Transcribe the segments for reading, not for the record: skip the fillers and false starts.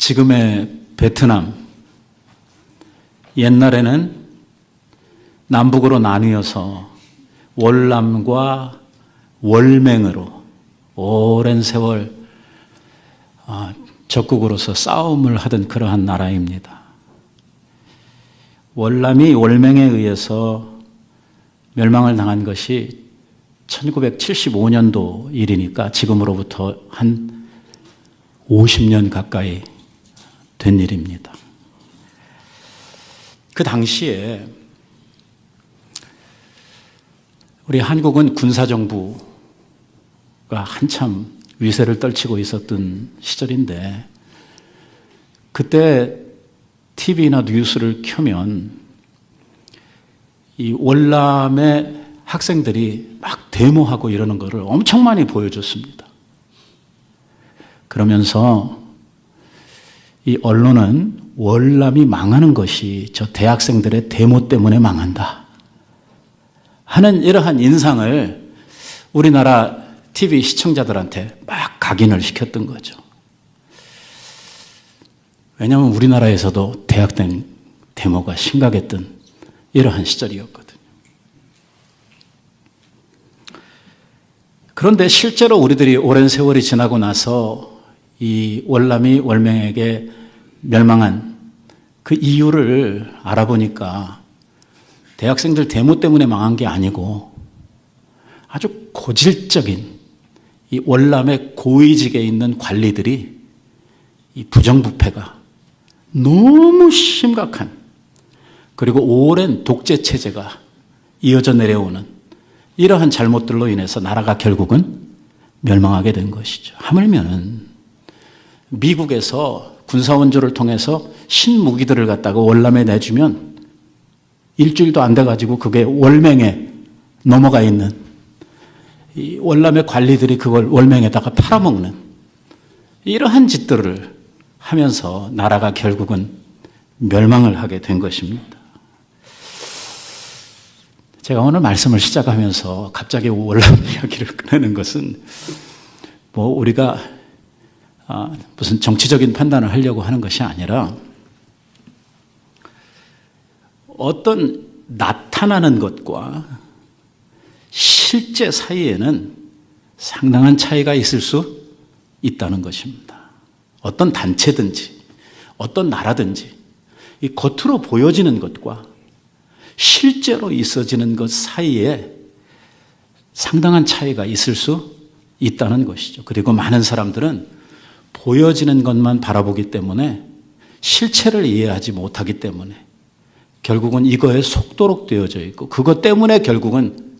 지금의 베트남, 옛날에는 남북으로 나뉘어서 월남과 월맹으로 오랜 세월 적국으로서 싸움을 하던 그러한 나라입니다. 월남이 월맹에 의해서 멸망을 당한 것이 1975년도 일이니까 지금으로부터 한 50년 가까이 된 일입니다. 그 당시에 우리 한국은 군사정부가 한참 위세를 떨치고 있었던 시절인데, 그때 TV나 뉴스를 켜면 이 월남의 학생들이 막 데모하고 이러는 것을 엄청 많이 보여줬습니다. 그러면서 이 언론은 월남이 망하는 것이 저 대학생들의 데모 때문에 망한다 하는 이러한 인상을 우리나라 TV 시청자들한테 막 각인을 시켰던 거죠. 왜냐하면 우리나라에서도 대학생 데모가 심각했던 이러한 시절이었거든요. 그런데 실제로 우리들이 오랜 세월이 지나고 나서 이 월남이 월맹에게 멸망한 그 이유를 알아보니까 대학생들 데모 때문에 망한 게 아니고 아주 고질적인 이 월남의 고위직에 있는 관리들이 이 부정부패가 너무 심각한, 그리고 오랜 독재 체제가 이어져 내려오는 이러한 잘못들로 인해서 나라가 결국은 멸망하게 된 것이죠. 하물며는 미국에서 군사원조를 통해서 신무기들을 갖다가 월남에 내주면 일주일도 안 돼가지고 그게 월맹에 넘어가 있는 이 월남의 관리들이 그걸 월맹에다가 팔아먹는 이러한 짓들을 하면서 나라가 결국은 멸망을 하게 된 것입니다. 제가 오늘 말씀을 시작하면서 갑자기 월남 이야기를 꺼내는 것은 우리가 무슨 정치적인 판단을 하려고 하는 것이 아니라 어떤 나타나는 것과 실제 사이에는 상당한 차이가 있을 수 있다는 것입니다. 어떤 단체든지 어떤 나라든지 이 겉으로 보여지는 것과 실제로 있어지는 것 사이에 상당한 차이가 있을 수 있다는 것이죠. 그리고 많은 사람들은 보여지는 것만 바라보기 때문에 실체를 이해하지 못하기 때문에 결국은 이거에 속도록 되어져 있고, 그것 때문에 결국은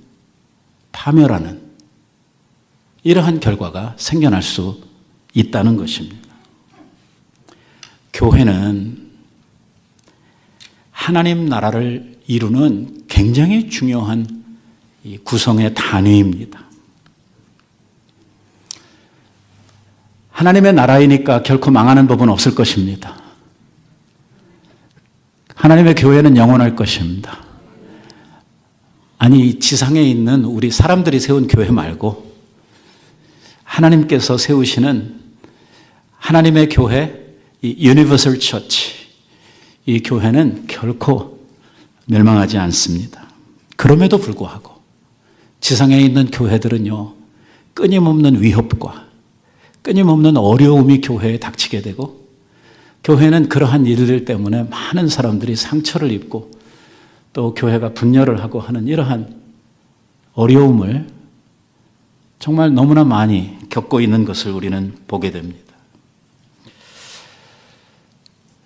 파멸하는 이러한 결과가 생겨날 수 있다는 것입니다. 교회는 하나님 나라를 이루는 굉장히 중요한 구성의 단위입니다. 하나님의 나라이니까 결코 망하는 법은 없을 것입니다. 하나님의 교회는 영원할 것입니다. 아니, 지상에 있는 우리 사람들이 세운 교회 말고 하나님께서 세우시는 하나님의 교회, 이 유니버설 처치, 이 교회는 결코 멸망하지 않습니다. 그럼에도 불구하고 지상에 있는 교회들은요, 끊임없는 위협과 끊임없는 어려움이 교회에 닥치게 되고, 교회는 그러한 일들 때문에 많은 사람들이 상처를 입고 또 교회가 분열을 하고 하는 이러한 어려움을 정말 너무나 많이 겪고 있는 것을 우리는 보게 됩니다.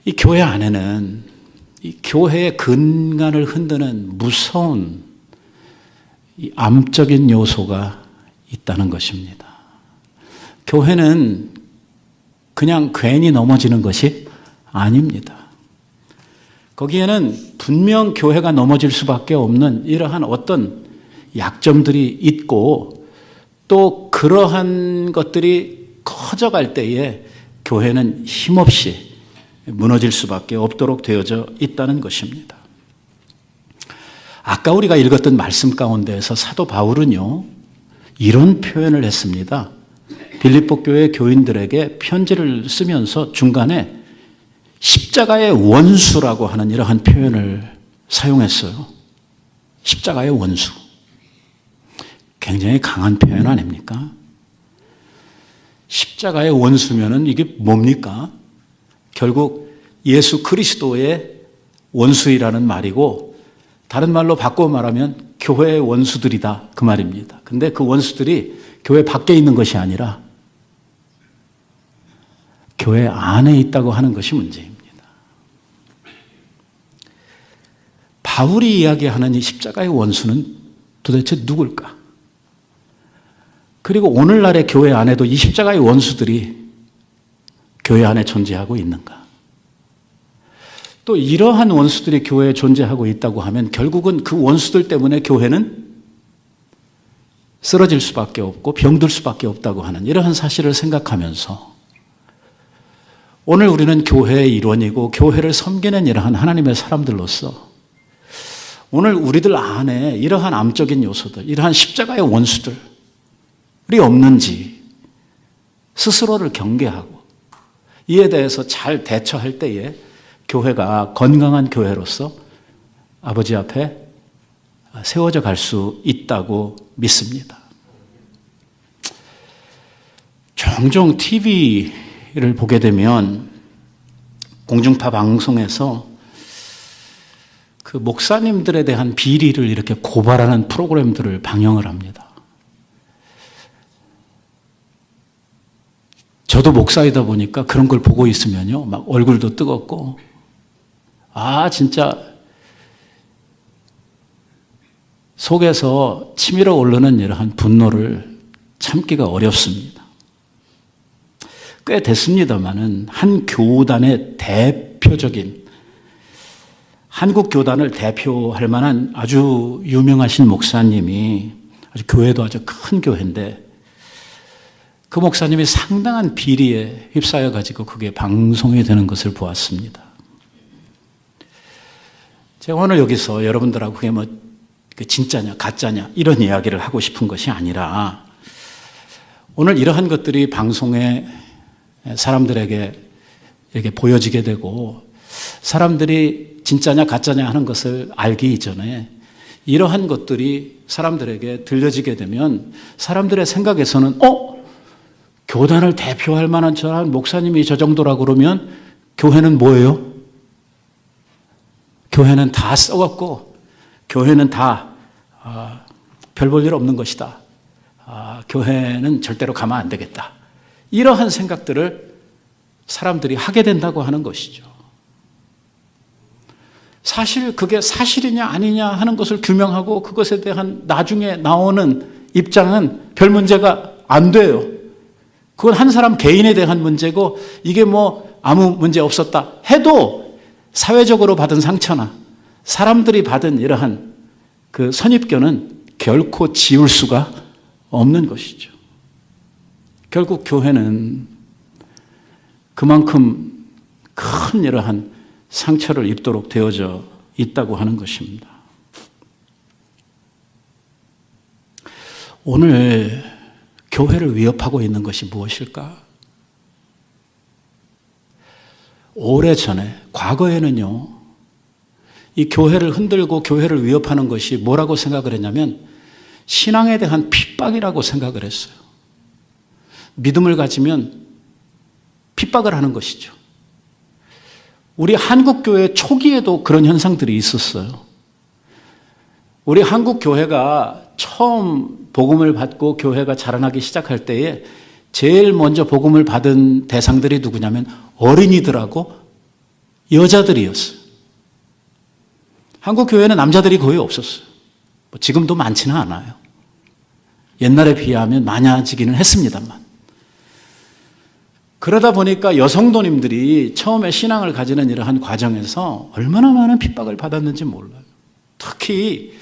이 교회 안에는 이 교회의 근간을 흔드는 무서운 이 암적인 요소가 있다는 것입니다. 교회는 그냥 괜히 넘어지는 것이 아닙니다. 거기에는 분명 교회가 넘어질 수밖에 없는 이러한 어떤 약점들이 있고, 또 그러한 것들이 커져갈 때에 교회는 힘없이 무너질 수밖에 없도록 되어져 있다는 것입니다. 아까 우리가 읽었던 말씀 가운데에서 사도 바울은요, 이런 표현을 했습니다. 빌립보 교회 교인들에게 편지를 쓰면서 중간에 십자가의 원수라고 하는 이러한 표현을 사용했어요. 십자가의 원수. 굉장히 강한 표현 아닙니까? 십자가의 원수면은 이게 뭡니까? 결국 예수 그리스도의 원수이라는 말이고, 다른 말로 바꿔 말하면 교회의 원수들이다, 그 말입니다. 근데 그 원수들이 교회 밖에 있는 것이 아니라 교회 안에 있다고 하는 것이 문제입니다. 바울이 이야기하는 이 십자가의 원수는 도대체 누굴까? 그리고 오늘날의 교회 안에도 이 십자가의 원수들이 교회 안에 존재하고 있는가? 또 이러한 원수들이 교회에 존재하고 있다고 하면 결국은 그 원수들 때문에 교회는 쓰러질 수밖에 없고 병들 수밖에 없다고 하는 이러한 사실을 생각하면서 오늘 우리는 교회의 일원이고 교회를 섬기는 이러한 하나님의 사람들로서 오늘 우리들 안에 이러한 암적인 요소들, 이러한 십자가의 원수들이 없는지 스스로를 경계하고 이에 대해서 잘 대처할 때에 교회가 건강한 교회로서 아버지 앞에 세워져 갈 수 있다고 믿습니다. 종종 TV를 보게 되면 공중파 방송에서 그 목사님들에 대한 비리를 이렇게 고발하는 프로그램들을 방영을 합니다. 저도 목사이다 보니까 그런 걸 보고 있으면요, 막 얼굴도 뜨겁고, 진짜 속에서 치밀어 오르는 이러한 분노를 참기가 어렵습니다. 꽤 됐습니다만은 한 교단의 대표적인 한국 교단을 대표할 만한 아주 유명하신 목사님이 아주 교회도 아주 큰 교회인데 그 목사님이 상당한 비리에 휩싸여 가지고 그게 방송이 되는 것을 보았습니다. 제가 오늘 여기서 여러분들하고 그게 뭐 진짜냐 가짜냐 이런 이야기를 하고 싶은 것이 아니라 오늘 이러한 것들이 방송에 사람들에게 이렇게 보여지게 되고 사람들이 진짜냐 가짜냐 하는 것을 알기 이전에 이러한 것들이 사람들에게 들려지게 되면 사람들의 생각에서는 교단을 대표할 만한 저런 목사님이 저 정도라 그러면 교회는 뭐예요? 교회는 다 썩었고 교회는 다 별 볼 일 없는 것이다. 교회는 절대로 가면 안 되겠다. 이러한 생각들을 사람들이 하게 된다고 하는 것이죠. 사실 그게 사실이냐 아니냐 하는 것을 규명하고 그것에 대한 나중에 나오는 입장은 별 문제가 안 돼요. 그건 한 사람 개인에 대한 문제고 이게 뭐 아무 문제 없었다 해도 사회적으로 받은 상처나 사람들이 받은 이러한 그 선입견은 결코 지울 수가 없는 것이죠. 결국 교회는 그만큼 큰 이러한 상처를 입도록 되어져 있다고 하는 것입니다. 오늘 교회를 위협하고 있는 것이 무엇일까? 오래전에, 과거에는요, 이 교회를 흔들고 교회를 위협하는 것이 뭐라고 생각을 했냐면 신앙에 대한 핍박이라고 생각을 했어요. 믿음을 가지면 핍박을 하는 것이죠. 우리 한국교회 초기에도 그런 현상들이 있었어요. 우리 한국교회가 처음 복음을 받고 교회가 자라나기 시작할 때에 제일 먼저 복음을 받은 대상들이 누구냐면 어린이들하고 여자들이었어요. 한국교회는 남자들이 거의 없었어요. 지금도 많지는 않아요. 옛날에 비하면 많아지기는 했습니다만. 그러다 보니까 여성도님들이 처음에 신앙을 가지는 이러한 과정에서 얼마나 많은 핍박을 받았는지 몰라요. 특히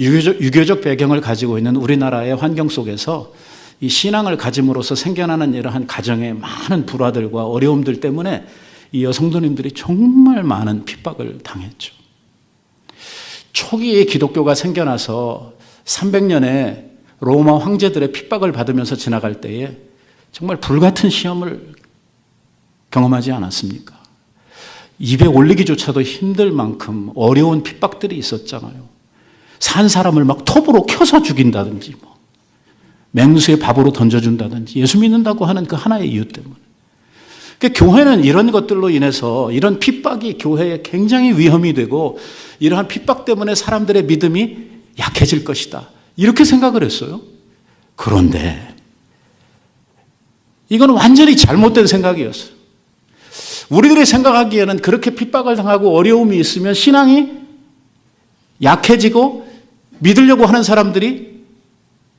유교적 배경을 가지고 있는 우리나라의 환경 속에서 이 신앙을 가짐으로써 생겨나는 이러한 가정의 많은 불화들과 어려움들 때문에 이 여성도님들이 정말 많은 핍박을 당했죠. 초기에 기독교가 생겨나서 300년에 로마 황제들의 핍박을 받으면서 지나갈 때에 정말 불같은 시험을 경험하지 않았습니까? 입에 올리기조차도 힘들 만큼 어려운 핍박들이 있었잖아요. 산 사람을 막 톱으로 켜서 죽인다든지, 맹수에 밥으로 던져준다든지, 예수 믿는다고 하는 그 하나의 이유 때문에. 그러니까 교회는 이런 것들로 인해서 이런 핍박이 교회에 굉장히 위험이 되고 이러한 핍박 때문에 사람들의 믿음이 약해질 것이다. 이렇게 생각을 했어요. 그런데 이건 완전히 잘못된 생각이었어요. 우리들이 생각하기에는 그렇게 핍박을 당하고 어려움이 있으면 신앙이 약해지고 믿으려고 하는 사람들이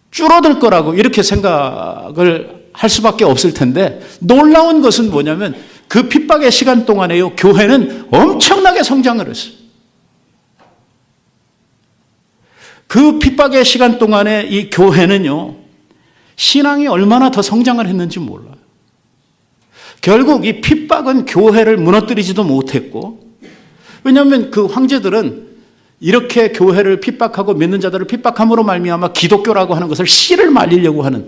줄어들 거라고 이렇게 생각을 할 수밖에 없을 텐데, 놀라운 것은 뭐냐면 그 핍박의 시간 동안에요, 교회는 엄청나게 성장을 했어요. 그 핍박의 시간 동안에 이 교회는요, 신앙이 얼마나 더 성장을 했는지 몰라요. 결국 이 핍박은 교회를 무너뜨리지도 못했고, 왜냐하면 그 황제들은 이렇게 교회를 핍박하고 믿는 자들을 핍박함으로 말미암아 기독교라고 하는 것을 씨를 말리려고 하는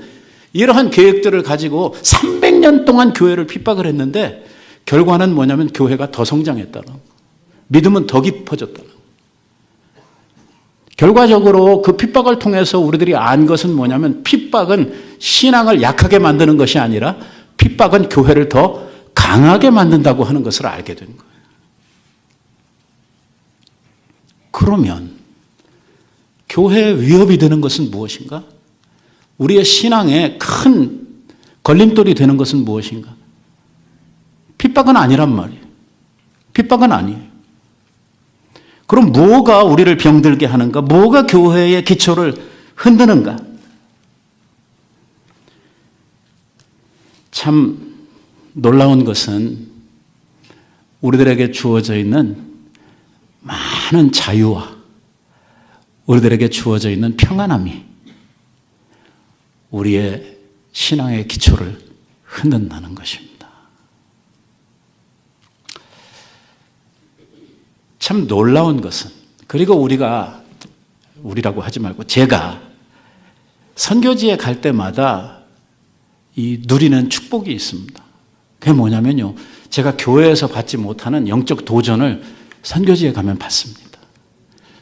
이러한 계획들을 가지고 300년 동안 교회를 핍박을 했는데, 결과는 뭐냐면 교회가 더 성장했다는 거. 믿음은 더 깊어졌다는 거. 결과적으로 그 핍박을 통해서 우리들이 안 것은 뭐냐면, 핍박은 신앙을 약하게 만드는 것이 아니라 핍박은 교회를 더 강하게 만든다고 하는 것을 알게 된 거예요. 그러면 교회에 위협이 되는 것은 무엇인가? 우리의 신앙에 큰 걸림돌이 되는 것은 무엇인가? 핍박은 아니란 말이에요. 핍박은 아니에요. 그럼 뭐가 우리를 병들게 하는가? 뭐가 교회의 기초를 흔드는가? 참 놀라운 것은 우리들에게 주어져 있는 많은 자유와 우리들에게 주어져 있는 평안함이 우리의 신앙의 기초를 흔든다는 것입니다. 참 놀라운 것은, 그리고 우리라고 하지 말고 제가 선교지에 갈 때마다 이 누리는 축복이 있습니다. 그게 뭐냐면요, 제가 교회에서 받지 못하는 영적 도전을 선교지에 가면 받습니다.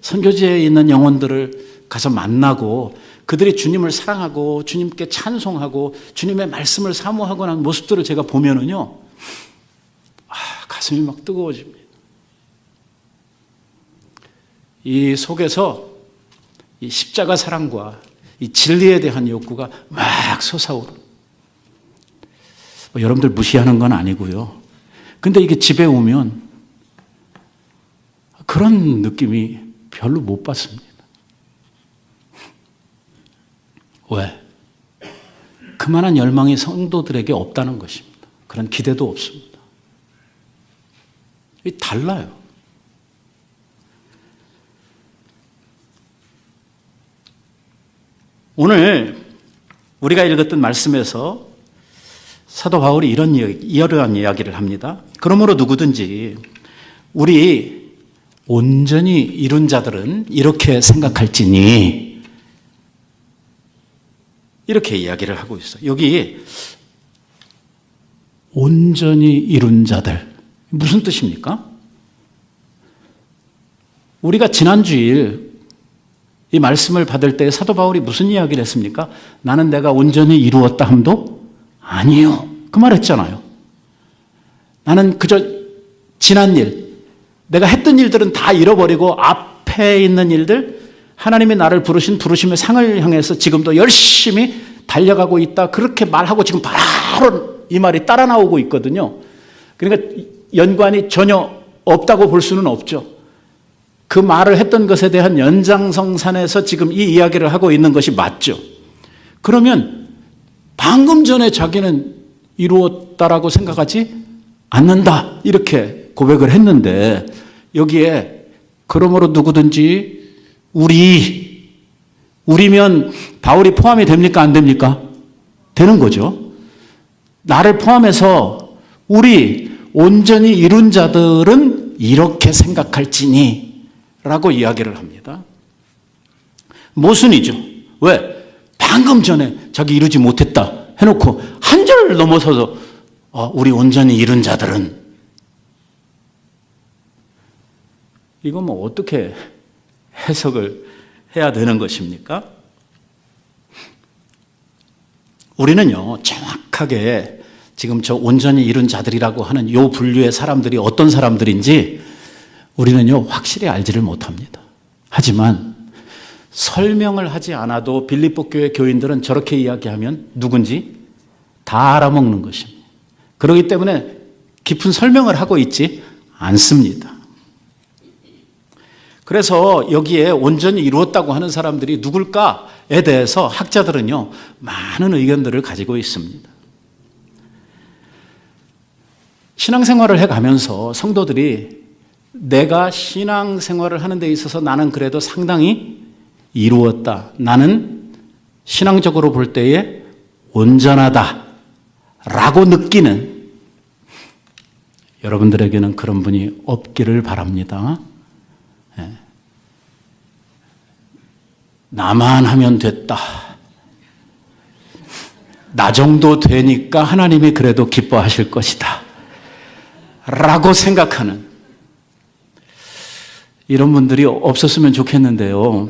선교지에 있는 영혼들을 가서 만나고 그들이 주님을 사랑하고 주님께 찬송하고 주님의 말씀을 사모하고 하는 모습들을 제가 보면은요, 가슴이 막 뜨거워집니다. 이 속에서 이 십자가 사랑과 이 진리에 대한 욕구가 막 솟아오르는, 여러분들 무시하는 건 아니고요. 근데 이게 집에 오면 그런 느낌이 별로 못 받습니다. 왜? 그만한 열망이 성도들에게 없다는 것입니다. 그런 기대도 없습니다. 이게 달라요. 오늘 우리가 읽었던 말씀에서 사도 바울이 이러한 이야기를 합니다. 그러므로 누구든지 우리 온전히 이룬 자들은 이렇게 생각할지니, 이렇게 이야기를 하고 있어요. 여기 온전히 이룬 자들, 무슨 뜻입니까? 우리가 지난주일 이 말씀을 받을 때 사도 바울이 무슨 이야기를 했습니까? 나는 내가 온전히 이루었다 함도 아니요, 그 말 했잖아요. 나는 그저 지난 일, 내가 했던 일들은 다 잃어버리고 앞에 있는 일들, 하나님이 나를 부르신 부르심의 상을 향해서 지금도 열심히 달려가고 있다, 그렇게 말하고 지금 바로 이 말이 따라 나오고 있거든요. 그러니까 연관이 전혀 없다고 볼 수는 없죠. 그 말을 했던 것에 대한 연장성산에서 지금 이 이야기를 하고 있는 것이 맞죠. 그러면 방금 전에 자기는 이루었다라고 생각하지 않는다, 이렇게 고백을 했는데, 여기에 그러므로 누구든지 우리면 바울이 포함이 됩니까? 안 됩니까? 되는 거죠. 나를 포함해서 우리 온전히 이룬 자들은 이렇게 생각할지니 라고 이야기를 합니다. 모순이죠. 왜? 방금 전에 자기 이루지 못했다 해놓고 한 절 넘어서서 우리 온전히 이룬 자들은, 이건 뭐 어떻게 해석을 해야 되는 것입니까? 우리는요, 정확하게 지금 저 온전히 이룬 자들이라고 하는 요 분류의 사람들이 어떤 사람들인지 우리는요, 확실히 알지를 못합니다. 하지만 설명을 하지 않아도 빌립보 교회 교인들은 저렇게 이야기하면 누군지 다 알아먹는 것입니다. 그렇기 때문에 깊은 설명을 하고 있지 않습니다. 그래서 여기에 온전히 이루었다고 하는 사람들이 누굴까에 대해서 학자들은요, 많은 의견들을 가지고 있습니다. 신앙생활을 해가면서 성도들이 내가 신앙생활을 하는 데 있어서 나는 그래도 상당히 이루었다. 나는 신앙적으로 볼 때에 온전하다. 라고 느끼는 여러분들에게는 그런 분이 없기를 바랍니다. 나만 하면 됐다. 나 정도 되니까 하나님이 그래도 기뻐하실 것이다. 라고 생각하는 이런 분들이 없었으면 좋겠는데요.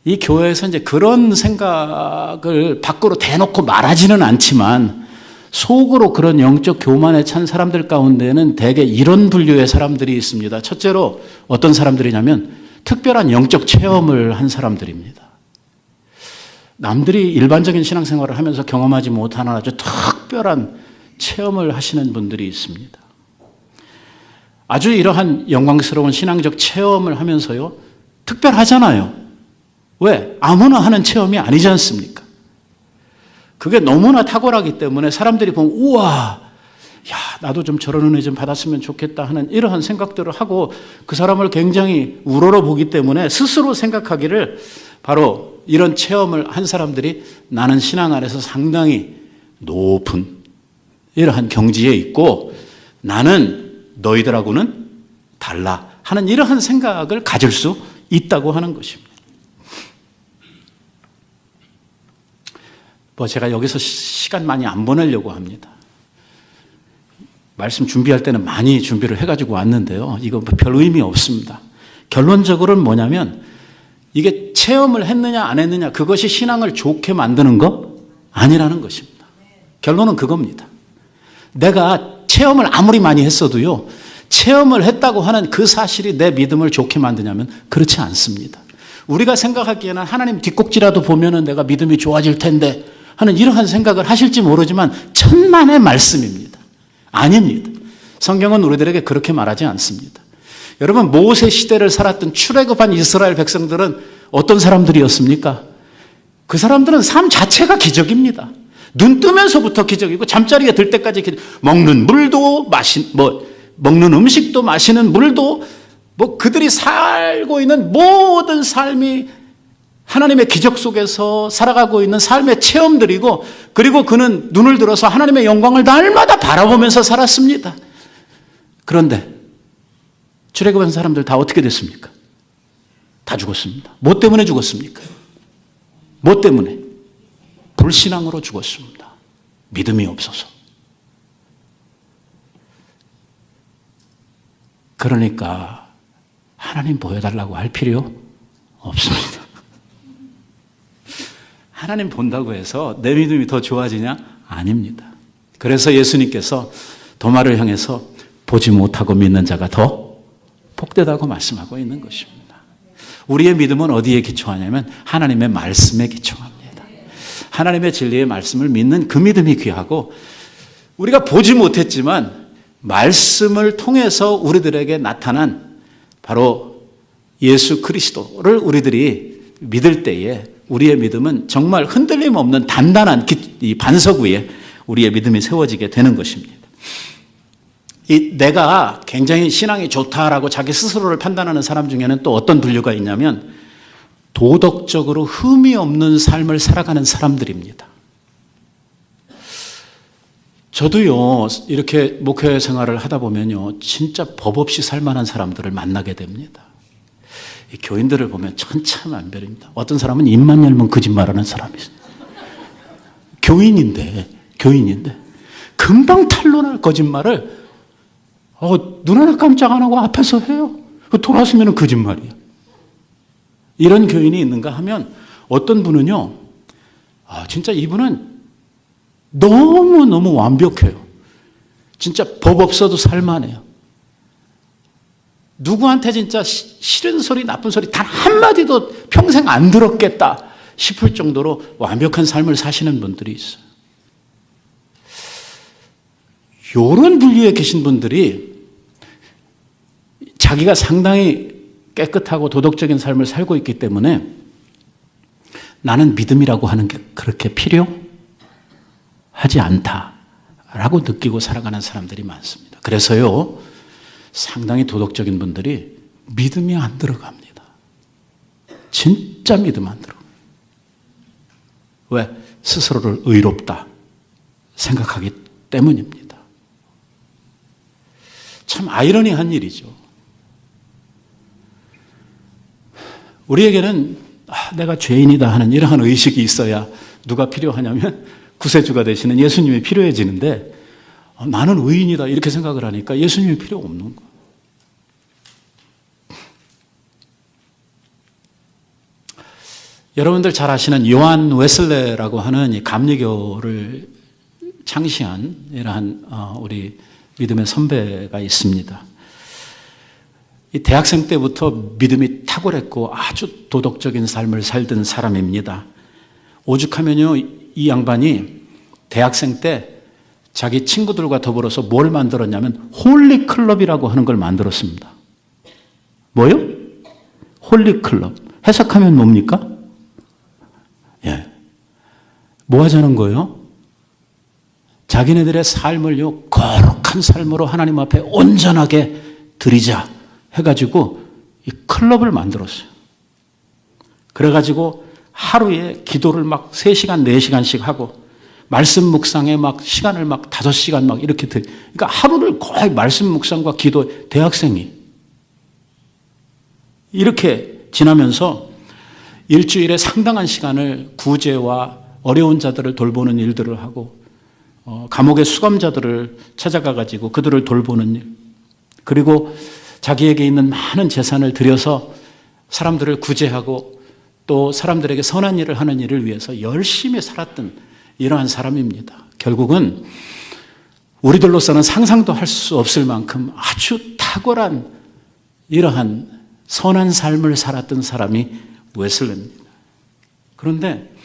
이 교회에서 이제 그런 생각을 밖으로 대놓고 말하지는 않지만 속으로 그런 영적 교만에 찬 사람들 가운데는 대개 이런 분류의 사람들이 있습니다. 첫째로 어떤 사람들이냐면 특별한 영적 체험을 한 사람들입니다. 남들이 일반적인 신앙생활을 하면서 경험하지 못하는 아주 특별한 체험을 하시는 분들이 있습니다. 아주 이러한 영광스러운 신앙적 체험을 하면서요, 특별하잖아요. 왜? 아무나 하는 체험이 아니지 않습니까? 그게 너무나 탁월하기 때문에 사람들이 보면 우와, 야, 나도 좀 저런 은혜 좀 받았으면 좋겠다 하는 이러한 생각들을 하고 그 사람을 굉장히 우러러 보기 때문에 스스로 생각하기를 바로 이런 체험을 한 사람들이 나는 신앙 안에서 상당히 높은 이러한 경지에 있고 나는 너희들하고는 달라 하는 이러한 생각을 가질 수 있다고 하는 것입니다. 제가 여기서 시간 많이 안 보내려고 합니다. 말씀 준비할 때는 많이 준비를 해가지고 왔는데요. 이거 별 의미 없습니다. 결론적으로는 뭐냐면 이게 체험을 했느냐 안 했느냐 그것이 신앙을 좋게 만드는 거 아니라는 것입니다. 결론은 그겁니다. 내가 체험을 아무리 많이 했어도요. 체험을 했다고 하는 그 사실이 내 믿음을 좋게 만드냐면 그렇지 않습니다. 우리가 생각하기에는 하나님 뒷꼭지라도 보면은 내가 믿음이 좋아질 텐데 하는 이러한 생각을 하실지 모르지만 천만의 말씀입니다. 아닙니다. 성경은 우리들에게 그렇게 말하지 않습니다. 여러분 모세 시대를 살았던 출애굽한 이스라엘 백성들은 어떤 사람들이었습니까? 그 사람들은 삶 자체가 기적입니다. 눈 뜨면서부터 기적이고 잠자리에 들 때까지 기적. 먹는 물도 먹는 음식도 마시는 물도 그들이 살고 있는 모든 삶이 하나님의 기적 속에서 살아가고 있는 삶의 체험들이고 그리고 그는 눈을 들어서 하나님의 영광을 날마다 바라보면서 살았습니다. 그런데 출애굽한 사람들 다 어떻게 됐습니까? 다 죽었습니다. 뭐 때문에 죽었습니까? 뭐 때문에? 불신앙으로 죽었습니다. 믿음이 없어서. 그러니까 하나님 보여달라고 할 필요 없습니다. 하나님 본다고 해서 내 믿음이 더 좋아지냐? 아닙니다. 그래서 예수님께서 도마를 향해서 보지 못하고 믿는 자가 더 복되다고 말씀하고 있는 것입니다. 우리의 믿음은 어디에 기초하냐면 하나님의 말씀에 기초합니다. 하나님의 진리의 말씀을 믿는 그 믿음이 귀하고 우리가 보지 못했지만 말씀을 통해서 우리들에게 나타난 바로 예수 그리스도를 우리들이 믿을 때에 우리의 믿음은 정말 흔들림 없는 단단한 이 반석 위에 우리의 믿음이 세워지게 되는 것입니다. 내가 굉장히 신앙이 좋다라고 자기 스스로를 판단하는 사람 중에는 또 어떤 분류가 있냐면 도덕적으로 흠이 없는 삶을 살아가는 사람들입니다. 저도요, 이렇게 목회 생활을 하다 보면요, 진짜 법 없이 살만한 사람들을 만나게 됩니다. 이 교인들을 보면 천차만별입니다. 어떤 사람은 입만 열면 거짓말하는 사람이 있어요. 교인인데 금방 탄로날 거짓말을 눈 하나 깜짝 안 하고 앞에서 해요. 돌아서면 거짓말이야. 이런 교인이 있는가 하면 어떤 분은요, 진짜 이분은 너무너무 완벽해요. 진짜 법 없어도 살만해요. 누구한테 진짜 싫은 소리, 나쁜 소리 단 한마디도 평생 안 들었겠다 싶을 정도로 완벽한 삶을 사시는 분들이 있어요. 이런 분류에 계신 분들이 자기가 상당히 깨끗하고 도덕적인 삶을 살고 있기 때문에 나는 믿음이라고 하는 게 그렇게 필요하지 않다라고 느끼고 살아가는 사람들이 많습니다. 그래서요, 상당히 도덕적인 분들이 믿음이 안 들어갑니다. 진짜 믿음 안 들어가요. 왜? 스스로를 의롭다 생각하기 때문입니다. 참 아이러니한 일이죠. 우리에게는 내가 죄인이다 하는 이러한 의식이 있어야 누가 필요하냐면 구세주가 되시는 예수님이 필요해지는데 나는 의인이다 이렇게 생각을 하니까 예수님이 필요 없는 거예요. 여러분들 잘 아시는 요한 웨슬레라고 하는 이 감리교를 창시한 이러한 우리 믿음의 선배가 있습니다. 이 대학생 때부터 믿음이 탁월했고 아주 도덕적인 삶을 살던 사람입니다. 오죽하면요, 이 양반이 대학생 때 자기 친구들과 더불어서 뭘 만들었냐면 홀리클럽이라고 하는 걸 만들었습니다. 뭐요? 홀리클럽. 해석하면 뭡니까? 예. 뭐 하자는 거예요? 자기네들의 삶을요, 거룩한 삶으로 하나님 앞에 온전하게 드리자 해가지고 이 클럽을 만들었어요. 그래가지고 하루에 기도를 막 3시간, 4시간씩 하고 말씀 묵상에 막 시간을 막 5시간 막 이렇게 그러니까 하루를 거의 말씀 묵상과 기도 대학생이 이렇게 지나면서 일주일에 상당한 시간을 구제와 어려운 자들을 돌보는 일들을 하고 감옥의 수감자들을 찾아가 가지고 그들을 돌보는 일, 그리고 자기에게 있는 많은 재산을 들여서 사람들을 구제하고 또 사람들에게 선한 일을 하는 일을 위해서 열심히 살았던 이러한 사람입니다. 결국은 우리들로서는 상상도 할 수 없을 만큼 아주 탁월한 이러한 선한 삶을 살았던 사람이 웨슬레입니다. 그런데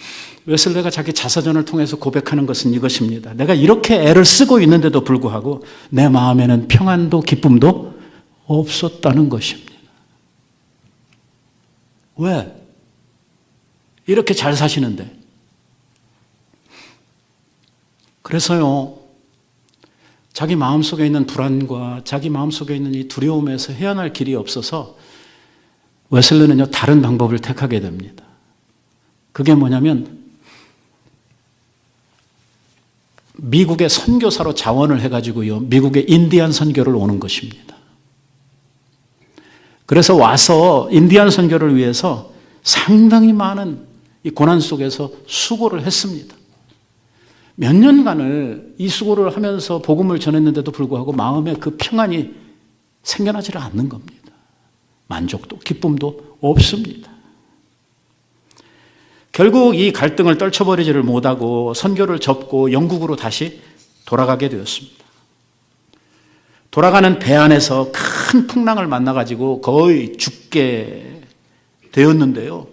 웨슬레가 자기 자서전을 통해서 고백하는 것은 이것입니다. 내가 이렇게 애를 쓰고 있는데도 불구하고 내 마음에는 평안도 기쁨도 없었다는 것입니다. 왜? 이렇게 잘 사시는데. 그래서요, 자기 마음속에 있는 불안과 자기 마음속에 있는 이 두려움에서 헤어날 길이 없어서 웨슬레는요, 다른 방법을 택하게 됩니다. 그게 뭐냐면 미국의 선교사로 자원을 해가지고요, 미국의 인디안 선교를 오는 것입니다. 그래서 와서 인디안 선교를 위해서 상당히 많은 이 고난 속에서 수고를 했습니다. 몇 년간을 이 수고를 하면서 복음을 전했는데도 불구하고 마음에 그 평안이 생겨나지를 않는 겁니다. 만족도, 기쁨도 없습니다. 결국 이 갈등을 떨쳐버리지를 못하고 선교를 접고 영국으로 다시 돌아가게 되었습니다. 돌아가는 배 안에서 큰 풍랑을 만나가지고 거의 죽게 되었는데요.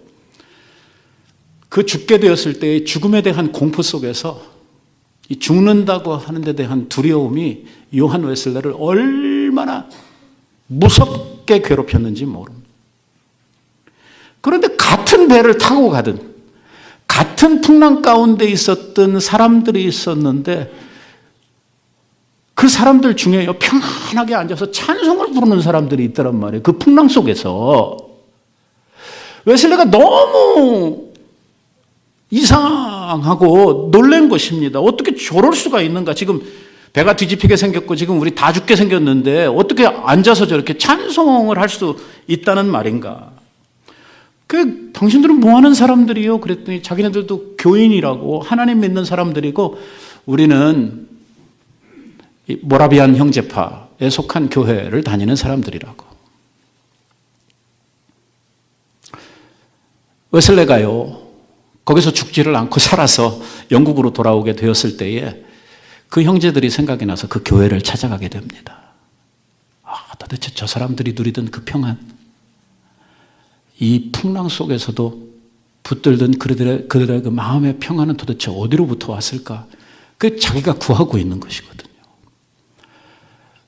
그 죽게 되었을 때의 죽음에 대한 공포 속에서 이 죽는다고 하는 데 대한 두려움이 요한 웨슬레를 얼마나 무섭게 괴롭혔는지 모릅니다. 그런데 같은 배를 타고 가든 같은 풍랑 가운데 있었던 사람들이 있었는데 그 사람들 중에요, 평안하게 앉아서 찬송을 부르는 사람들이 있더란 말이에요. 그 풍랑 속에서. 웨슬레가 너무 이상하고 놀란 것입니다. 어떻게 저럴 수가 있는가. 지금 배가 뒤집히게 생겼고 지금 우리 다 죽게 생겼는데 어떻게 앉아서 저렇게 찬송을 할 수 있다는 말인가. 당신들은 뭐 하는 사람들이요? 그랬더니 자기네들도 교인이라고 하나님 믿는 사람들이고 우리는 모라비안 형제파에 속한 교회를 다니는 사람들이라고. 웨슬레가요, 거기서 죽지를 않고 살아서 영국으로 돌아오게 되었을 때에 그 형제들이 생각이 나서 그 교회를 찾아가게 됩니다. 도대체 저 사람들이 누리던 그 평안, 이 풍랑 속에서도 붙들던 그들의 그 마음의 평안은 도대체 어디로부터 왔을까? 그 자기가 구하고 있는 것이거든요.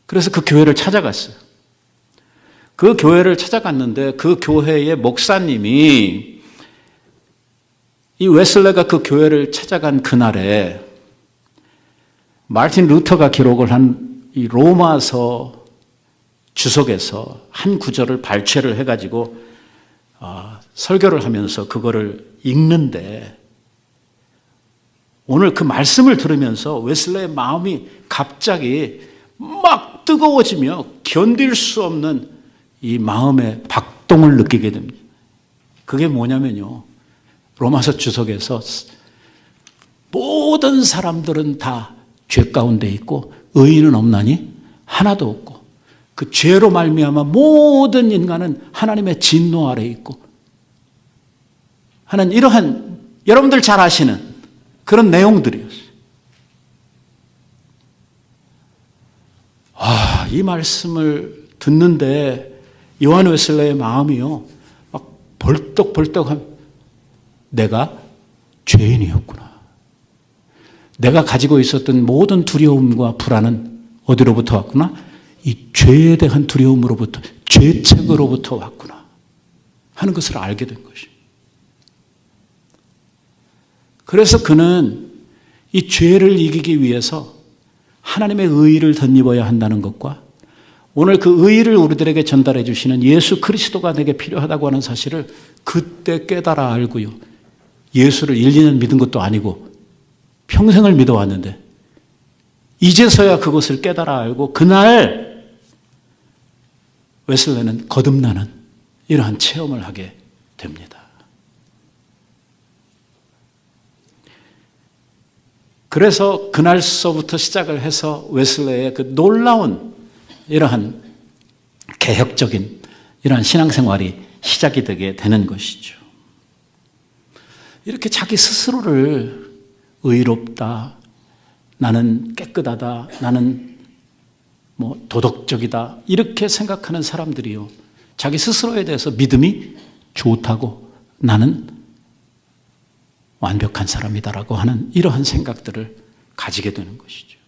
그래서 그 교회를 찾아갔어요. 그 교회를 찾아갔는데 그 교회의 목사님이 이 웨슬레가 그 교회를 찾아간 그날에 마르틴 루터가 기록을 한 이 로마서 주석에서 한 구절을 발췌를 해가지고 설교를 하면서 그거를 읽는데 오늘 그 말씀을 들으면서 웨슬레의 마음이 갑자기 막 뜨거워지며 견딜 수 없는 이 마음의 박동을 느끼게 됩니다. 그게 뭐냐면요, 로마서 주석에서 모든 사람들은 다 죄 가운데 있고 의인은 없나니 하나도 없고 그 죄로 말미암아 모든 인간은 하나님의 진노 아래 있고 하는 이러한 여러분들 잘 아시는 그런 내용들이었어요. 이 말씀을 듣는데 요한 웨슬레의 마음이요, 막 벌떡벌떡한, 내가 죄인이었구나. 내가 가지고 있었던 모든 두려움과 불안은 어디로부터 왔구나? 이 죄에 대한 두려움으로부터, 죄책으로부터 왔구나 하는 것을 알게 된 것이죠. 그래서 그는 이 죄를 이기기 위해서 하나님의 의의를 덧입어야 한다는 것과 오늘 그 의의를 우리들에게 전달해 주시는 예수 그리스도가 내게 필요하다고 하는 사실을 그때 깨달아 알고요, 예수를 1, 2년 믿은 것도 아니고 평생을 믿어왔는데 이제서야 그것을 깨달아 알고 그날 웨슬레는 거듭나는 이러한 체험을 하게 됩니다. 그래서 그날서부터 시작을 해서 웨슬레의 그 놀라운 이러한 개혁적인 이러한 신앙생활이 시작이 되게 되는 것이죠. 이렇게 자기 스스로를 의롭다, 나는 깨끗하다, 나는 도덕적이다 이렇게 생각하는 사람들이요, 자기 스스로에 대해서 믿음이 좋다고 나는 완벽한 사람이다라고 하는 이러한 생각들을 가지게 되는 것이죠.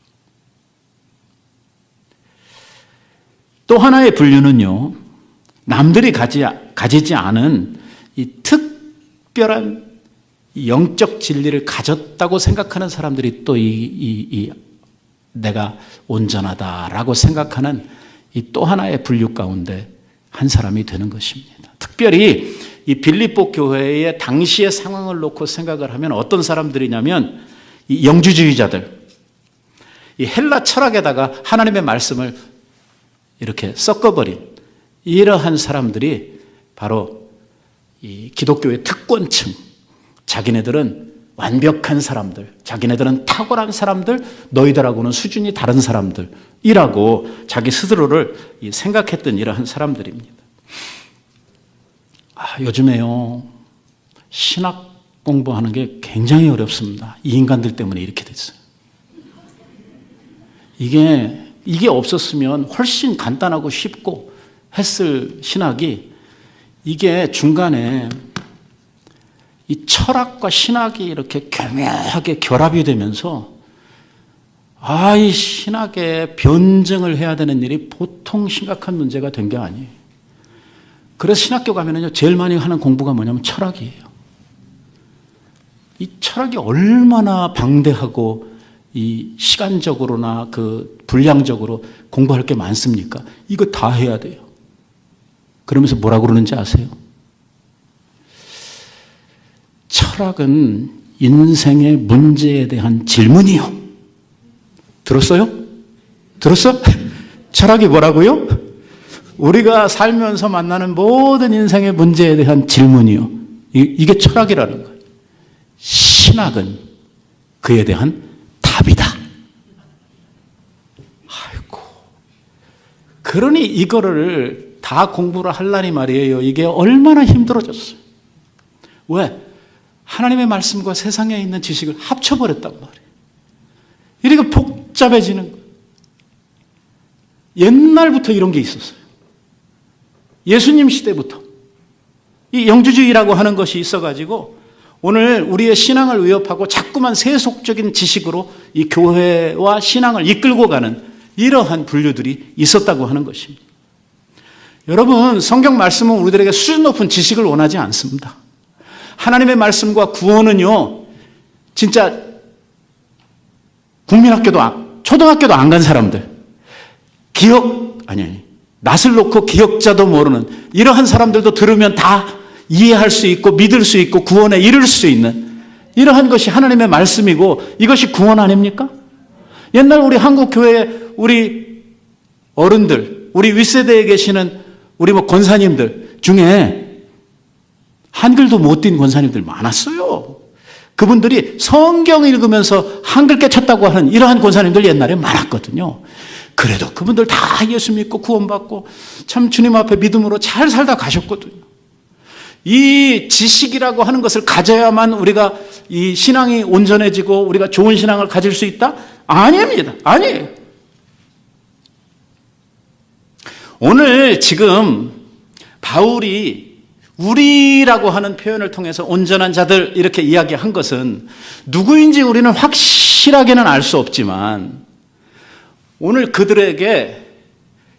또 하나의 분류는요, 남들이 가지지 않은 이 특별한 영적 진리를 가졌다고 생각하는 사람들이 또 내가 온전하다라고 생각하는 이 또 하나의 분류 가운데 한 사람이 되는 것입니다. 특별히 이 빌립보 교회의 당시의 상황을 놓고 생각을 하면 어떤 사람들이냐면 이 영주주의자들, 이 헬라 철학에다가 하나님의 말씀을 이렇게 섞어버린 이러한 사람들이 바로 이 기독교의 특권층, 자기네들은 완벽한 사람들, 자기네들은 탁월한 사람들, 너희들하고는 수준이 다른 사람들이라고 자기 스스로를 생각했던 이러한 사람들입니다. 요즘에요, 신학 공부하는 게 굉장히 어렵습니다. 이 인간들 때문에 이렇게 됐어요. 이게 없었으면 훨씬 간단하고 쉽고 했을 신학이, 이게 중간에 이 철학과 신학이 이렇게 교묘하게 결합이 되면서 이 신학의 변증을 해야 되는 일이 보통 심각한 문제가 된 게 아니에요. 그래서 신학교 가면은요, 제일 많이 하는 공부가 뭐냐면 철학이에요. 이 철학이 얼마나 방대하고 이 시간적으로나 그 분량적으로 공부할 게 많습니까? 이거 다 해야 돼요. 그러면서 뭐라고 그러는지 아세요? 철학은 인생의 문제에 대한 질문이요. 들었어요? 들었어? 철학이 뭐라고요? 우리가 살면서 만나는 모든 인생의 문제에 대한 질문이요. 이게 철학이라는 거예요. 신학은 그에 대한 답이다. 아이고. 그러니 이거를 다 공부를 하려니 말이에요. 이게 얼마나 힘들어졌어요. 왜? 하나님의 말씀과 세상에 있는 지식을 합쳐버렸단 말이에요. 이렇게 복잡해지는 거예요. 옛날부터 이런 게 있었어요. 예수님 시대부터. 이 영주주의라고 하는 것이 있어가지고 오늘 우리의 신앙을 위협하고 자꾸만 세속적인 지식으로 이 교회와 신앙을 이끌고 가는 이러한 분류들이 있었다고 하는 것입니다. 여러분, 성경 말씀은 우리들에게 수준 높은 지식을 원하지 않습니다. 하나님의 말씀과 구원은요, 진짜 국민학교도, 초등학교도 안 간 사람들, 낯을 놓고 기억자도 모르는 이러한 사람들도 들으면 다 이해할 수 있고 믿을 수 있고 구원에 이를 수 있는 이러한 것이 하나님의 말씀이고 이것이 구원 아닙니까? 옛날 우리 한국 교회에 우리 어른들, 우리 윗세대에 계시는 우리 권사님들 중에 한글도 못 띈 권사님들 많았어요. 그분들이 성경 읽으면서 한글 깨쳤다고 하는 이러한 권사님들 옛날에 많았거든요. 그래도 그분들 다 예수 믿고 구원받고 참 주님 앞에 믿음으로 잘 살다 가셨거든요. 이 지식이라고 하는 것을 가져야만 우리가 이 신앙이 온전해지고 우리가 좋은 신앙을 가질 수 있다? 아닙니다. 아니에요. 오늘 지금 바울이 우리라고 하는 표현을 통해서 온전한 자들 이렇게 이야기한 것은 누구인지 우리는 확실하게는 알 수 없지만 오늘 그들에게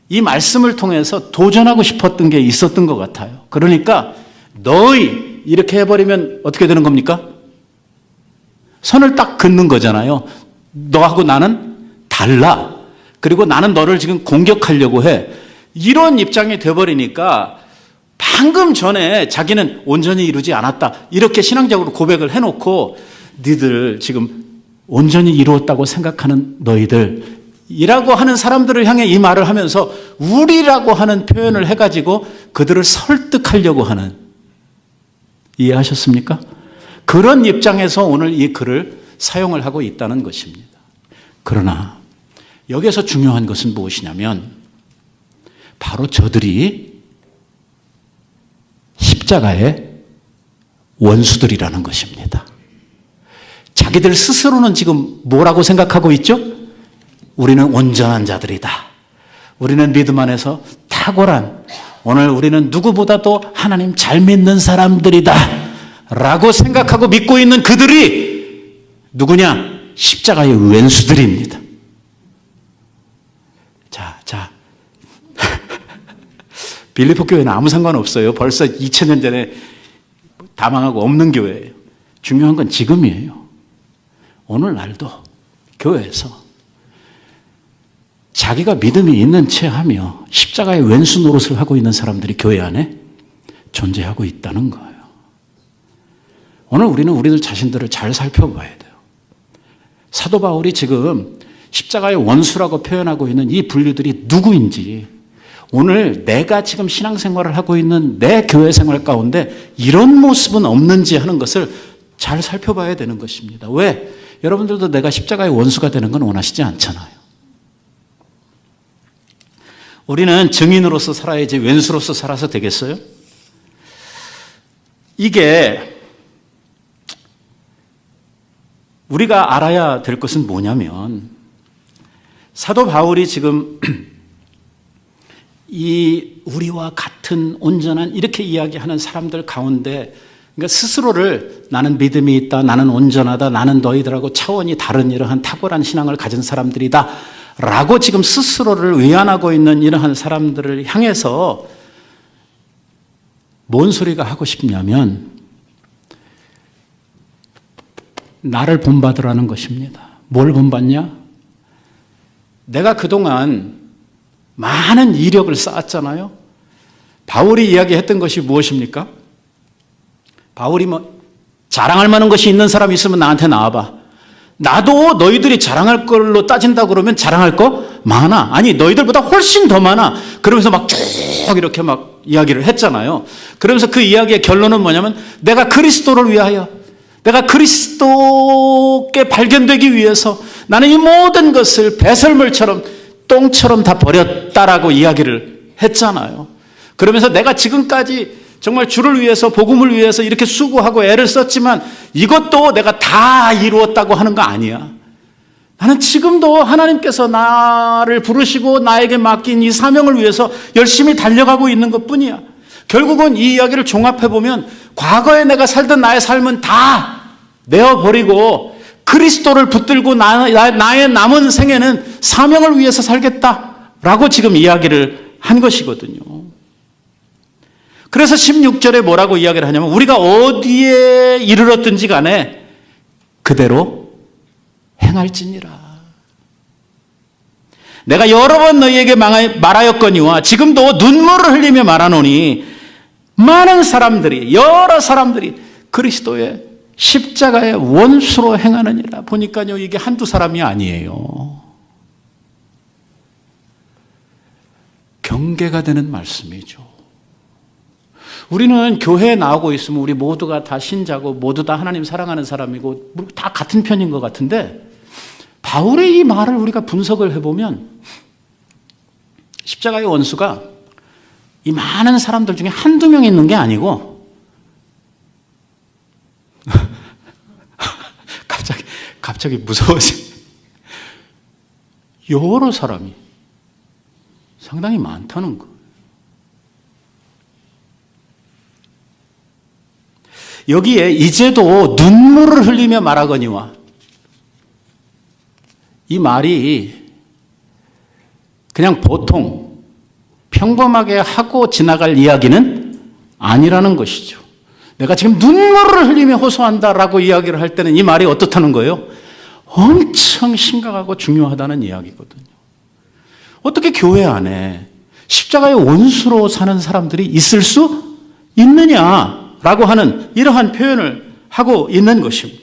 이 말씀을 통해서 도전하고 싶었던 게 있었던 것 같아요. 그러니까 너희 이렇게 해버리면 어떻게 되는 겁니까? 선을 딱 긋는 거잖아요. 너하고 나는 달라. 그리고 나는 너를 지금 공격하려고 해. 이런 입장이 돼버리니까 방금 전에 자기는 온전히 이루지 않았다. 이렇게 신앙적으로 고백을 해놓고 니들 지금 온전히 이루었다고 생각하는 너희들 이라고 하는 사람들을 향해 이 말을 하면서 우리라고 하는 표현을 해가지고 그들을 설득하려고 하는, 이해하셨습니까? 그런 입장에서 오늘 이 글을 사용을 하고 있다는 것입니다. 그러나 여기에서 중요한 것은 무엇이냐면 바로 저들이 십자가의 원수들이라는 것입니다. 자기들 스스로는 지금 뭐라고 생각하고 있죠? 우리는 온전한 자들이다. 우리는 믿음 안에서 탁월한, 오늘 우리는 누구보다도 하나님 잘 믿는 사람들이다 라고 생각하고 믿고 있는 그들이 누구냐? 십자가의 왼수들입니다. 자 빌립보 교회는 아무 상관없어요. 벌써 2000년 전에 다 망하고 없는 교회예요. 중요한 건 지금이에요. 오늘날도 교회에서 자기가 믿음이 있는 채 하며 십자가의 왼수 노릇을 하고 있는 사람들이 교회 안에 존재하고 있다는 거예요. 오늘 우리는 우리들 자신들을 잘 살펴봐야 돼요. 사도 바울이 지금 십자가의 원수라고 표현하고 있는 이 분류들이 누구인지, 오늘 내가 지금 신앙생활을 하고 있는 내 교회 생활 가운데 이런 모습은 없는지 하는 것을 잘 살펴봐야 되는 것입니다. 왜? 여러분들도 내가 십자가의 원수가 되는 건 원하시지 않잖아요. 우리는 증인으로서 살아야지 왼수로서 살아서 되겠어요? 이게 우리가 알아야 될 것은 뭐냐면 사도 바울이 지금 이 우리와 같은 온전한 이렇게 이야기하는 사람들 가운데, 그러니까 스스로를 나는 믿음이 있다, 나는 온전하다, 나는 너희들하고 차원이 다른 이러한 탁월한 신앙을 가진 사람들이다 라고 지금 스스로를 위안하고 있는 이러한 사람들을 향해서 뭔 소리가 하고 싶냐면 나를 본받으라는 것입니다. 뭘 본받냐? 내가 그동안 많은 이력을 쌓았잖아요. 바울이 이야기했던 것이 무엇입니까? 바울이 자랑할 만한 것이 있는 사람이 있으면 나한테 나와봐. 나도 너희들이 자랑할 걸로 따진다 그러면 자랑할 거 많아. 아니, 너희들보다 훨씬 더 많아. 그러면서 막 쭉 이렇게 막 이야기를 했잖아요. 그러면서 그 이야기의 결론은 뭐냐면 내가 그리스도를 위하여, 내가 그리스도께 발견되기 위해서 나는 이 모든 것을 배설물처럼 똥처럼 다 버렸다라고 이야기를 했잖아요. 그러면서 내가 지금까지 정말 주를 위해서, 복음을 위해서 이렇게 수고하고 애를 썼지만 이것도 내가 다 이루었다고 하는 거 아니야. 나는 지금도 하나님께서 나를 부르시고 나에게 맡긴 이 사명을 위해서 열심히 달려가고 있는 것뿐이야. 결국은 이 이야기를 종합해보면 과거에 내가 살던 나의 삶은 다 내어버리고 그리스도를 붙들고 나의 남은 생애는 사명을 위해서 살겠다라고 지금 이야기를 한 것이거든요. 그래서 16절에 뭐라고 이야기를 하냐면 우리가 어디에 이르렀든지 간에 그대로 행할지니라. 내가 여러 번 너희에게 말하였거니와 지금도 눈물을 흘리며 말하노니 많은 사람들이, 여러 사람들이 그리스도의 십자가의 원수로 행하느니라. 보니까요, 이게 한두 사람이 아니에요. 경계가 되는 말씀이죠. 우리는 교회에 나오고 있으면 우리 모두가 다 신자고 모두 다 하나님 사랑하는 사람이고 다 같은 편인 것 같은데 바울의 이 말을 우리가 분석을 해보면 십자가의 원수가 이 많은 사람들 중에 한두 명 있는 게 아니고 갑자기 무서워지. 여러 사람이 상당히 많다는 거. 여기에 이제도 눈물을 흘리며 말하거니와 이 말이 그냥 보통 평범하게 하고 지나갈 이야기는 아니라는 것이죠. 내가 지금 눈물을 흘리며 호소한다라고 이야기를 할 때는 이 말이 어떻다는 거예요? 엄청 심각하고 중요하다는 이야기거든요. 어떻게 교회 안에 십자가의 원수로 사는 사람들이 있을 수 있느냐라고 하는 이러한 표현을 하고 있는 것입니다.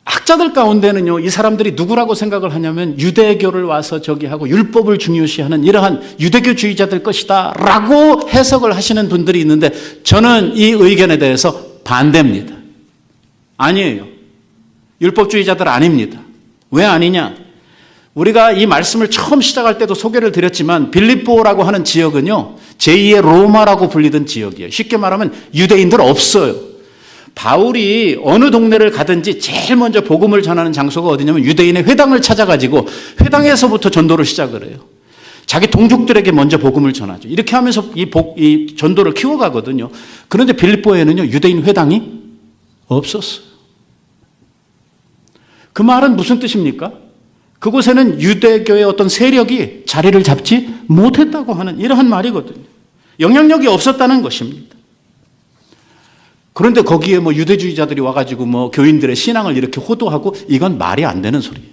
학자들 가운데는요, 이 사람들이 누구라고 생각을 하냐면 유대교를 와서 저기 하고 율법을 중요시하는 이러한 유대교주의자들 것이다 라고 해석을 하시는 분들이 있는데 저는 이 의견에 대해서 반대입니다. 아니에요. 율법주의자들 아닙니다. 왜 아니냐? 우리가 이 말씀을 처음 시작할 때도 소개를 드렸지만 빌립보라고 하는 지역은요, 제2의 로마라고 불리던 지역이에요. 쉽게 말하면 유대인들 없어요. 바울이 어느 동네를 가든지 제일 먼저 복음을 전하는 장소가 어디냐면 유대인의 회당을 찾아가지고 회당에서부터 전도를 시작을 해요. 자기 동족들에게 먼저 복음을 전하죠. 이렇게 하면서 이 전도를 키워가거든요. 그런데 빌립보에는요, 유대인 회당이 없었어요. 그 말은 무슨 뜻입니까? 그곳에는 유대교의 어떤 세력이 자리를 잡지 못했다고 하는 이러한 말이거든요. 영향력이 없었다는 것입니다. 그런데 거기에 유대주의자들이 와가지고 교인들의 신앙을 이렇게 호도하고 이건 말이 안 되는 소리예요.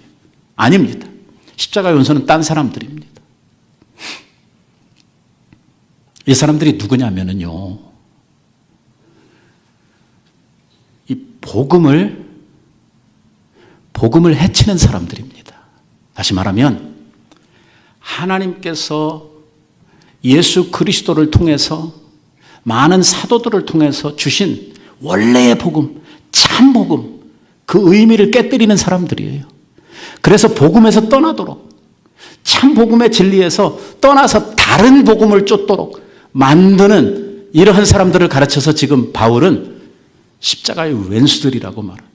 아닙니다. 십자가의 원수는 딴 사람들입니다. 이 사람들이 누구냐면요, 이 복음을 해치는 사람들입니다. 다시 말하면 하나님께서 예수 그리스도를 통해서 많은 사도들을 통해서 주신 원래의 복음, 참 복음, 그 의미를 깨뜨리는 사람들이에요. 그래서 복음에서 떠나도록, 참 복음의 진리에서 떠나서 다른 복음을 쫓도록 만드는 이러한 사람들을 가르쳐서 지금 바울은 십자가의 왼수들이라고 말합니다.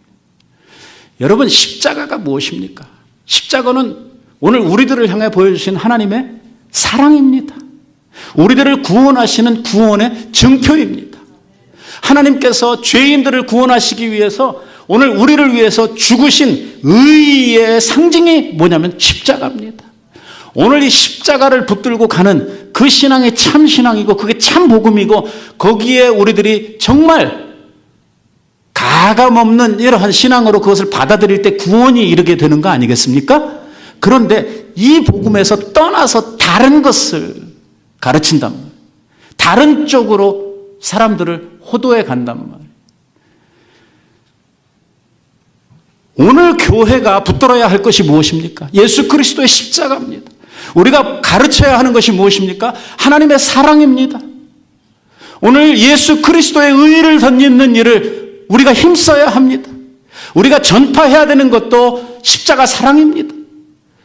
여러분, 십자가가 무엇입니까? 십자가는 오늘 우리들을 향해 보여주신 하나님의 사랑입니다. 우리들을 구원하시는 구원의 증표입니다. 하나님께서 죄인들을 구원하시기 위해서 오늘 우리를 위해서 죽으신 의의 상징이 뭐냐면 십자가입니다. 오늘 이 십자가를 붙들고 가는 그 신앙이 참 신앙이고 그게 참 복음이고 거기에 우리들이 정말 가감없는 이러한 신앙으로 그것을 받아들일 때 구원이 이르게 되는 거 아니겠습니까? 그런데 이 복음에서 떠나서 다른 것을 가르친단 말이에요. 다른 쪽으로 사람들을 호도해 간단 말이에요. 오늘 교회가 붙들어야 할 것이 무엇입니까? 예수 그리스도의 십자가입니다. 우리가 가르쳐야 하는 것이 무엇입니까? 하나님의 사랑입니다. 오늘 예수 그리스도의 의를 덧입는 일을 우리가 힘써야 합니다. 우리가 전파해야 되는 것도 십자가 사랑입니다.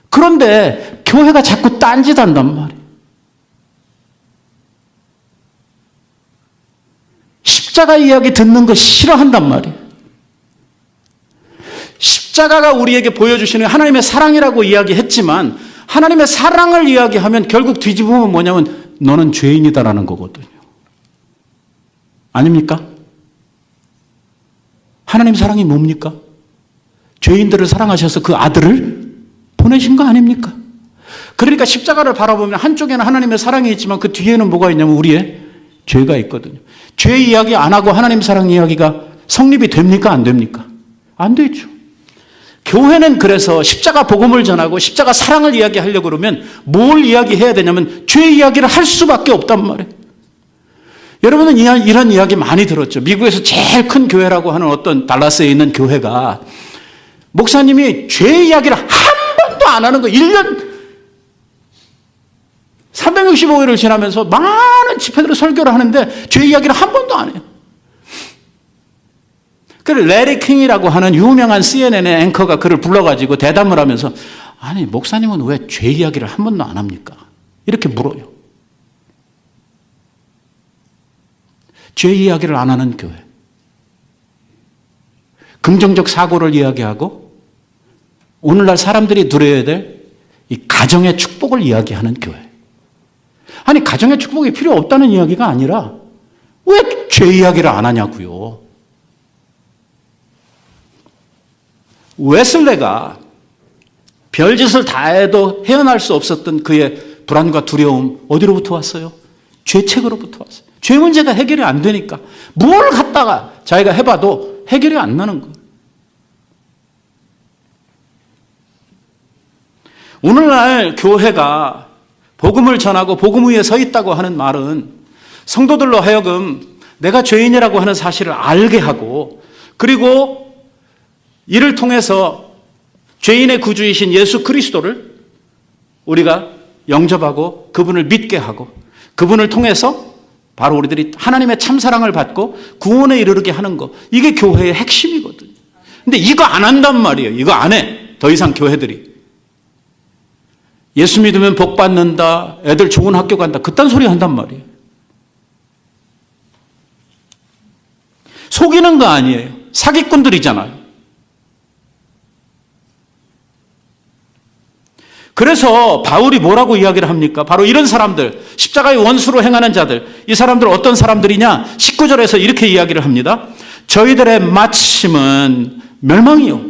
그런데 교회가 자꾸 딴짓한단 말이에요. 십자가 이야기 듣는 거 싫어한단 말이에요. 십자가가 우리에게 보여주시는 하나님의 사랑이라고 이야기했지만 하나님의 사랑을 이야기하면 결국 뒤집으면 뭐냐면 너는 죄인이다라는 거거든요. 아닙니까? 하나님 사랑이 뭡니까? 죄인들을 사랑하셔서 그 아들을 보내신 거 아닙니까? 그러니까 십자가를 바라보면 한쪽에는 하나님의 사랑이 있지만 그 뒤에는 뭐가 있냐면 우리의 죄가 있거든요. 죄 이야기 안 하고 하나님 사랑 이야기가 성립이 됩니까? 안 됩니까? 안 되죠. 교회는 그래서 십자가 복음을 전하고 십자가 사랑을 이야기하려고 그러면 뭘 이야기해야 되냐면 죄 이야기를 할 수밖에 없단 말이에요. 여러분은 이런 이야기 많이 들었죠. 미국에서 제일 큰 교회라고 하는 어떤 달라스에 있는 교회가 목사님이 죄 이야기를 한 번도 안 하는 거 1년 365일을 지나면서 많은 집회들을 설교를 하는데 죄 이야기를 한 번도 안 해요. 그래서 레리 킹이라고 하는 유명한 CNN의 앵커가 그를 불러가지고 대담을 하면서 아니 목사님은 왜 죄 이야기를 한 번도 안 합니까? 이렇게 물어요. 죄 이야기를 안 하는 교회. 긍정적 사고를 이야기하고 오늘날 사람들이 누려야 될 이 가정의 축복을 이야기하는 교회. 아니 가정의 축복이 필요 없다는 이야기가 아니라 왜 죄 이야기를 안 하냐고요. 웨슬레가 별짓을 다 해도 헤어날 수 없었던 그의 불안과 두려움 어디로부터 왔어요? 죄책으로부터 왔어요. 죄 문제가 해결이 안 되니까 뭘 갖다가 자기가 해봐도 해결이 안 나는 거예요. 오늘날 교회가 복음을 전하고 복음 위에 서 있다고 하는 말은 성도들로 하여금 내가 죄인이라고 하는 사실을 알게 하고 그리고 이를 통해서 죄인의 구주이신 예수 그리스도를 우리가 영접하고 그분을 믿게 하고 그분을 통해서 바로 우리들이 하나님의 참사랑을 받고 구원에 이르게 하는 거 이게 교회의 핵심이거든요. 근데 이거 안 한단 말이에요. 이거 안 해. 더 이상 교회들이. 예수 믿으면 복 받는다. 애들 좋은 학교 간다. 그딴 소리 한단 말이에요. 속이는 거 아니에요. 사기꾼들이잖아요. 그래서 바울이 뭐라고 이야기를 합니까? 바로 이런 사람들, 십자가의 원수로 행하는 자들, 이 사람들 어떤 사람들이냐? 19절에서 이렇게 이야기를 합니다. 저희들의 마침은 멸망이요.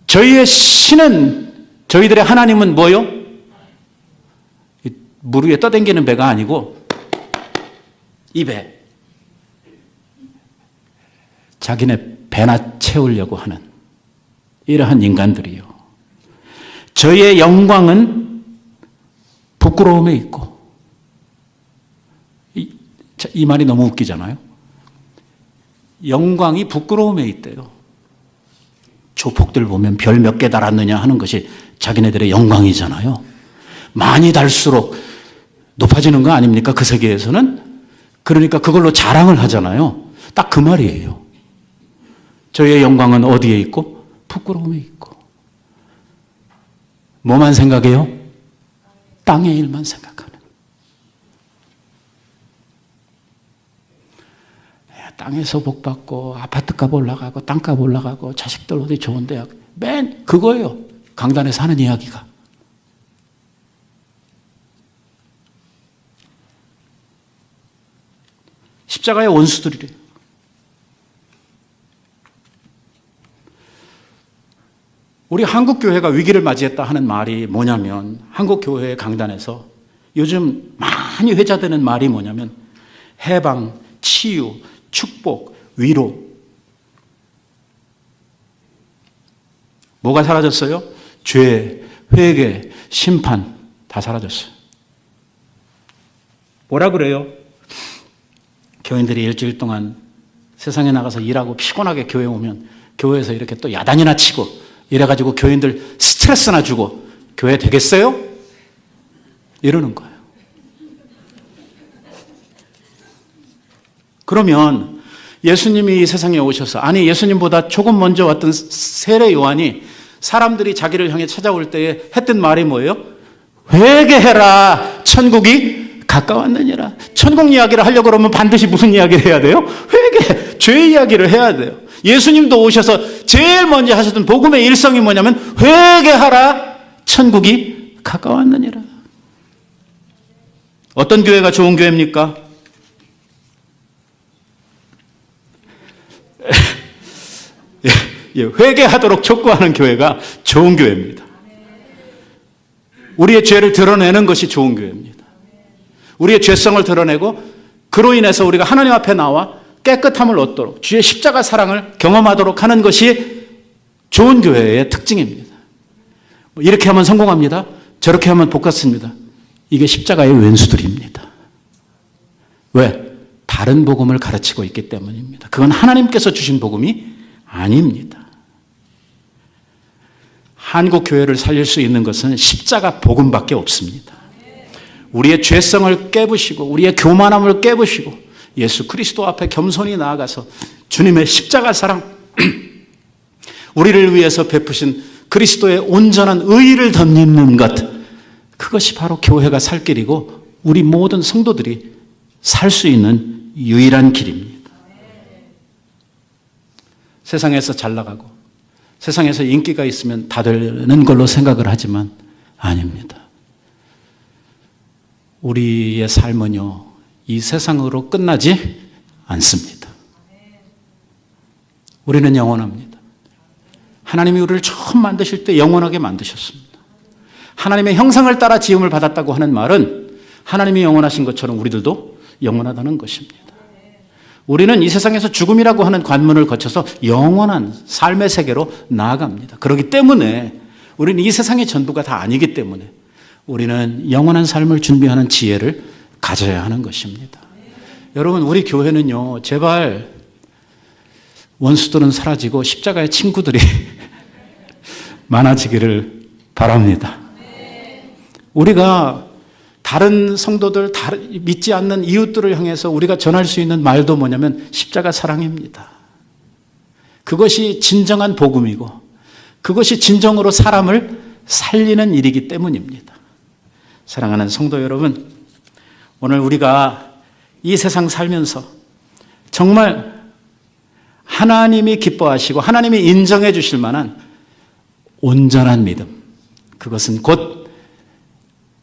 저희의 신은, 저희들의 하나님은 뭐요? 물 위에 떠다니는 배가 아니고 이 배. 자기네 배나 채우려고 하는 이러한 인간들이요. 저희의 영광은 부끄러움에 있고 이 말이 너무 웃기잖아요. 영광이 부끄러움에 있대요. 조폭들 보면 별 몇 개 달았느냐 하는 것이 자기네들의 영광이잖아요. 많이 달수록 높아지는 거 아닙니까? 그 세계에서는. 그러니까 그걸로 자랑을 하잖아요. 딱 그 말이에요. 저희의 영광은 어디에 있고? 부끄러움에 있고. 뭐만 생각해요? 땅의 일만 생각하는. 땅에서 복받고 아파트값 올라가고 땅값 올라가고 자식들 어디 좋은 대학 맨 그거예요. 강단에서 하는 이야기가. 십자가의 원수들이래요. 우리 한국교회가 위기를 맞이했다 하는 말이 뭐냐면 한국교회의 강단에서 요즘 많이 회자되는 말이 뭐냐면 해방, 치유, 축복, 위로. 뭐가 사라졌어요? 죄, 회개, 심판 다 사라졌어요. 뭐라 그래요? 교인들이 일주일 동안 세상에 나가서 일하고 피곤하게 교회 오면 교회에서 이렇게 또 야단이나 치고 이래가지고 교인들 스트레스나 주고 교회 되겠어요? 이러는 거예요. 그러면 예수님이 이 세상에 오셔서 아니 예수님보다 조금 먼저 왔던 세례 요한이 사람들이 자기를 향해 찾아올 때에 했던 말이 뭐예요? 회개해라 천국이 가까웠느니라. 천국 이야기를 하려고 그러면 반드시 무슨 이야기를 해야 돼요? 회개, 죄 이야기를 해야 돼요. 예수님도 오셔서 제일 먼저 하셨던 복음의 일성이 뭐냐면 회개하라, 천국이 가까웠느니라. 어떤 교회가 좋은 교회입니까? 회개하도록 촉구하는 교회가 좋은 교회입니다. 우리의 죄를 드러내는 것이 좋은 교회입니다. 우리의 죄성을 드러내고 그로 인해서 우리가 하나님 앞에 나와 깨끗함을 얻도록 주의 십자가 사랑을 경험하도록 하는 것이 좋은 교회의 특징입니다. 이렇게 하면 성공합니다. 저렇게 하면 복 같습니다. 이게 십자가의 왼수들입니다. 왜? 다른 복음을 가르치고 있기 때문입니다. 그건 하나님께서 주신 복음이 아닙니다. 한국 교회를 살릴 수 있는 것은 십자가 복음밖에 없습니다. 우리의 죄성을 깨부시고 우리의 교만함을 깨부시고 예수 그리스도 앞에 겸손히 나아가서 주님의 십자가 사랑, 우리를 위해서 베푸신 그리스도의 온전한 의의를 덧입는 것, 그것이 바로 교회가 살 길이고 우리 모든 성도들이 살 수 있는 유일한 길입니다. 세상에서 잘 나가고 세상에서 인기가 있으면 다 되는 걸로 생각을 하지만 아닙니다. 우리의 삶은요, 이 세상으로 끝나지 않습니다. 우리는 영원합니다. 하나님이 우리를 처음 만드실 때 영원하게 만드셨습니다. 하나님의 형상을 따라 지음을 받았다고 하는 말은 하나님이 영원하신 것처럼 우리들도 영원하다는 것입니다. 우리는 이 세상에서 죽음이라고 하는 관문을 거쳐서 영원한 삶의 세계로 나아갑니다. 그렇기 때문에 우리는 이 세상의 전부가 다 아니기 때문에 우리는 영원한 삶을 준비하는 지혜를 가져야 하는 것입니다. 여러분, 우리 교회는요, 제발 원수들은 사라지고 십자가의 친구들이 많아지기를 바랍니다. 우리가 다른 성도들, 믿지 않는 이웃들을 향해서 우리가 전할 수 있는 말도 뭐냐면 십자가 사랑입니다. 그것이 진정한 복음이고 그것이 진정으로 사람을 살리는 일이기 때문입니다. 사랑하는 성도 여러분, 오늘 우리가 이 세상 살면서 정말 하나님이 기뻐하시고 하나님이 인정해 주실 만한 온전한 믿음, 그것은 곧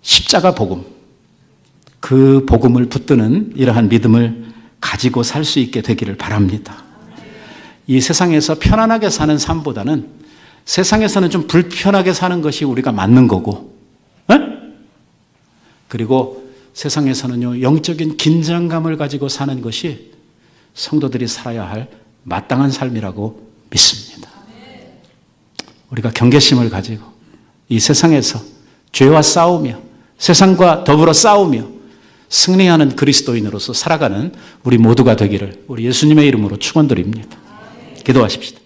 십자가 복음, 그 복음을 붙드는 이러한 믿음을 가지고 살 수 있게 되기를 바랍니다. 이 세상에서 편안하게 사는 삶보다는 세상에서는 좀 불편하게 사는 것이 우리가 맞는 거고, 그리고 세상에서는요, 영적인 긴장감을 가지고 사는 것이 성도들이 살아야 할 마땅한 삶이라고 믿습니다. 우리가 경계심을 가지고 이 세상에서 죄와 싸우며 세상과 더불어 싸우며 승리하는 그리스도인으로서 살아가는 우리 모두가 되기를 우리 예수님의 이름으로 축원드립니다. 기도하십시다.